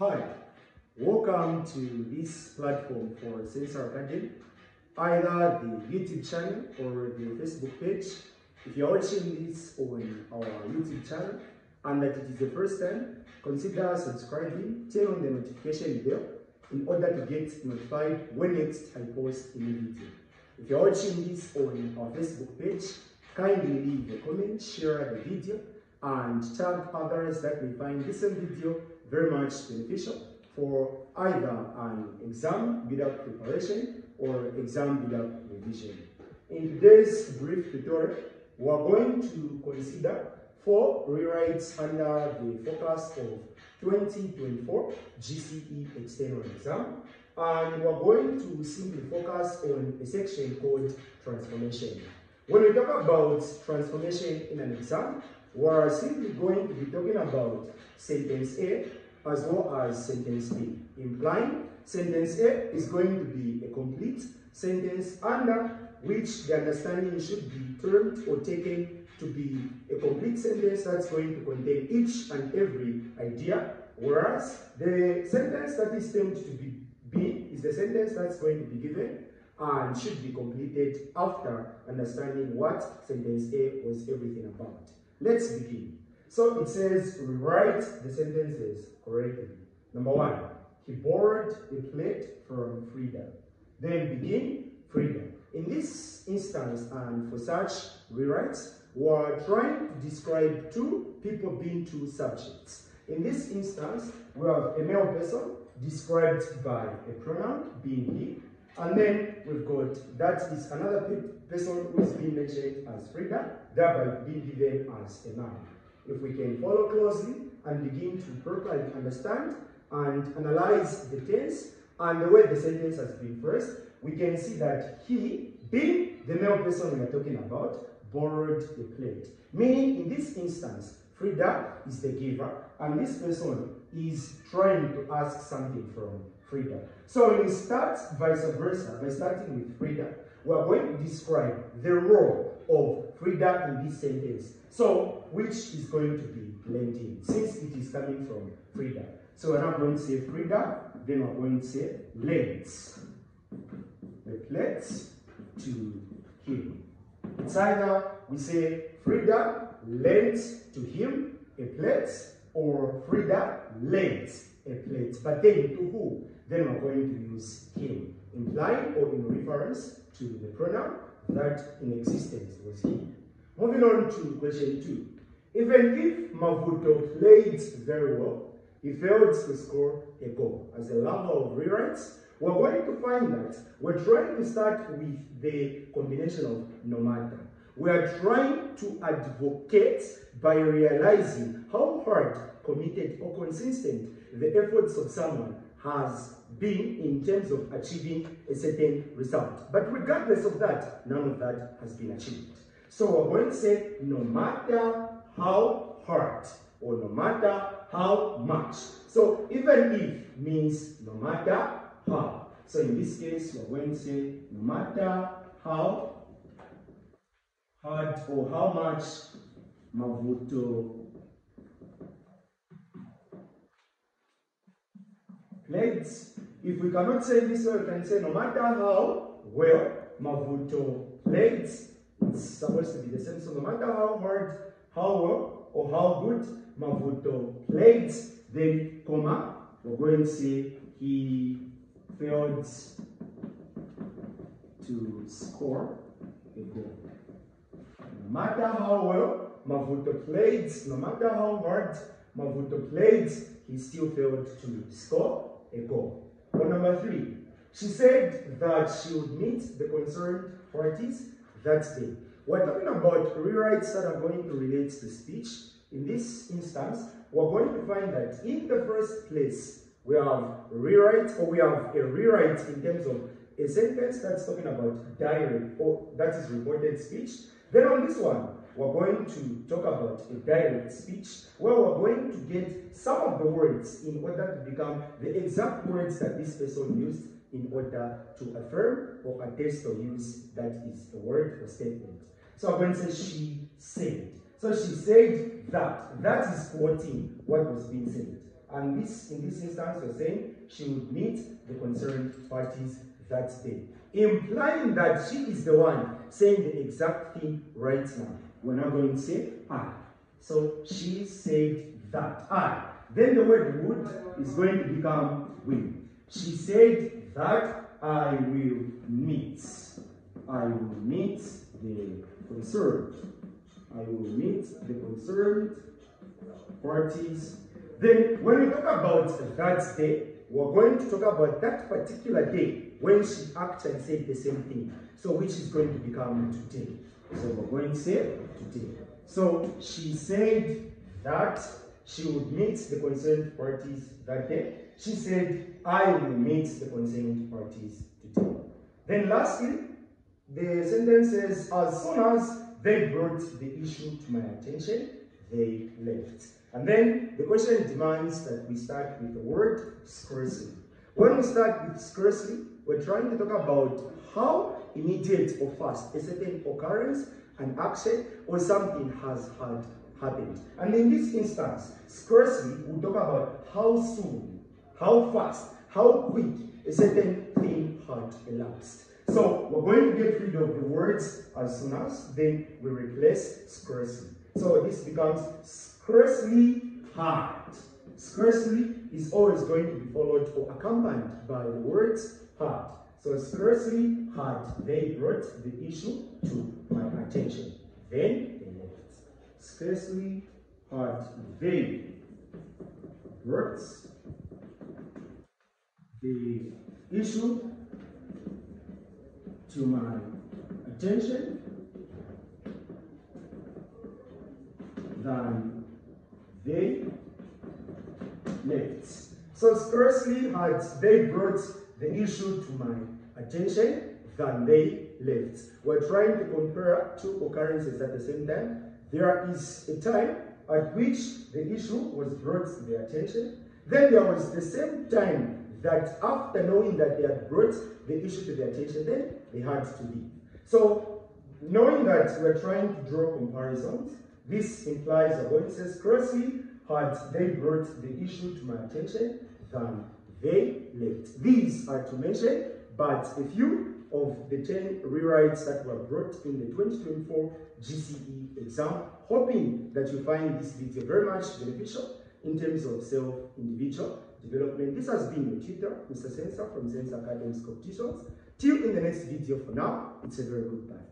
Hi, welcome to this platform for Sensor Academy, either the YouTube channel or the Facebook page. If you're watching this on our YouTube channel and that it is the first time, consider subscribing, turn on the notification bell in order to get notified when next I post a new video. If you're watching this on our Facebook page, kindly leave a comment, share the video, and tag others that may find this video very much beneficial for either an exam without preparation or exam without revision. In today's brief tutorial, we are going to consider 4 rewrites under the focus of 2024 GCE External Exam, and we are going to simply focus on a section called transformation. When we talk about transformation in an exam, we are simply going to be talking about sentence A as well as sentence B, implying sentence A is going to be a complete sentence under which the understanding should be termed or taken to be a complete sentence that's going to contain each and every idea, whereas the sentence that is termed to be B is the sentence that's going to be given and should be completed after understanding what sentence A was everything about. Let's begin. So it says, rewrite the sentences correctly. Number 1, he borrowed a plate from Frida. Then begin Frida. In this instance, and for such rewrites, we are trying to describe two people being two subjects. In this instance, we have a male person described by a pronoun being he, and then we've got that is another person who is being mentioned as Frida, thereby being given as a noun. If we can follow closely and begin to properly understand and analyze the tense and the way the sentence has been phrased, we can see that he, being the male person we are talking about, borrowed a plate. Meaning, in this instance, Frida is the giver, and this person is trying to ask something from Frida. So when we start vice versa, by starting with Frida, we are going to describe the role of Frida in this sentence. So, which is going to be blended in, since it is coming from Frida. So we're not going to say Frida, then we're going to say lends the plates to him. It's either we say Frida lends to him a plate, or Frida lends a plate. But then to who? Then we're going to use him, implying or in reference to the pronoun that in existence was he. Moving on to question 2. Even if Mavuto played very well, he failed to score a goal. As a lover of rewrites, we're going to find that we're trying to start with the combination of no matter. We are trying to advocate by realizing how hard, committed, or consistent the efforts of someone has been in terms of achieving a certain result. But regardless of that, none of that has been achieved. So we're going to say no matter how hard or no matter how much. So even if means no matter how. So in this case, we're going to say no matter how hard or how much Mavuto played. If we cannot say this way, we can say no matter how well Mavuto played. It's supposed to be the same. So no matter how hard, how well, or how good Mavuto played, then comma, we're going to say he failed to score a goal. No matter how well Mavuto played, no matter how hard Mavuto played, he still failed to score a goal. For number 3, she said that she would meet the concerned parties that day. We're talking about rewrites that are going to relate to speech. In this instance, we're going to find that in the first place, we have rewrite, or we have a rewrite in terms of a sentence that's talking about direct, or that is reported speech. Then on this one, we're going to talk about a direct speech, where we're going to get some of the words in order to become the exact words that this person used in order to affirm or attest or use that is a word or statement. So I'm going to say she said. So she said that. That is quoting what was being said. And this, in this instance, we're saying she would meet the concerned parties that day, implying that she is the one saying the exact thing right now. We're not going to say I. So she said that I. Then the word would is going to become will. She said that I will meet. I will meet the concerned. I will meet the concerned parties. Then when we talk about that day, we're going to talk about that particular day when she actually said the same thing. So which is going to become today. So we're going to say today. So she said that she would meet the concerned parties that day. She said, I will meet the concerned parties today. Then lastly, the sentence says, as soon as they brought the issue to my attention, they left. And then the question demands that we start with the word scarcely. When we start with scarcely, we're trying to talk about how immediate or fast a certain occurrence, an action, or something has happened. And in this instance, scarcely, we talk about how soon, how fast, how quick a certain thing had elapsed. So we're going to get rid of the words as soon as, then we replace scarcely. So this becomes scarcely had. Scarcely is always going to be followed or accompanied by the words had. So scarcely had they brought the issue to my attention. Then they left. Scarcely had they brought the issue to my attention than they left. So scarcely had they brought the issue to my attention than they left. We're trying to compare two occurrences at the same time. There is a time at which the issue was brought to their attention. Then there was the same time that after knowing that they had brought the issue to their attention, then they had to leave. So knowing that we're trying to draw comparisons, this implies that when it says scarcely had they brought the issue to my attention than they left. These are to mention, but a few of the 10 rewrites that were brought in the 2024 GCE exam, hoping that you find this video very much beneficial in terms of self-individual development. This has been your tutor, Mr. Sensor from Sensor Academy's Competitions. Till in the next video, for now, it's a very good bye.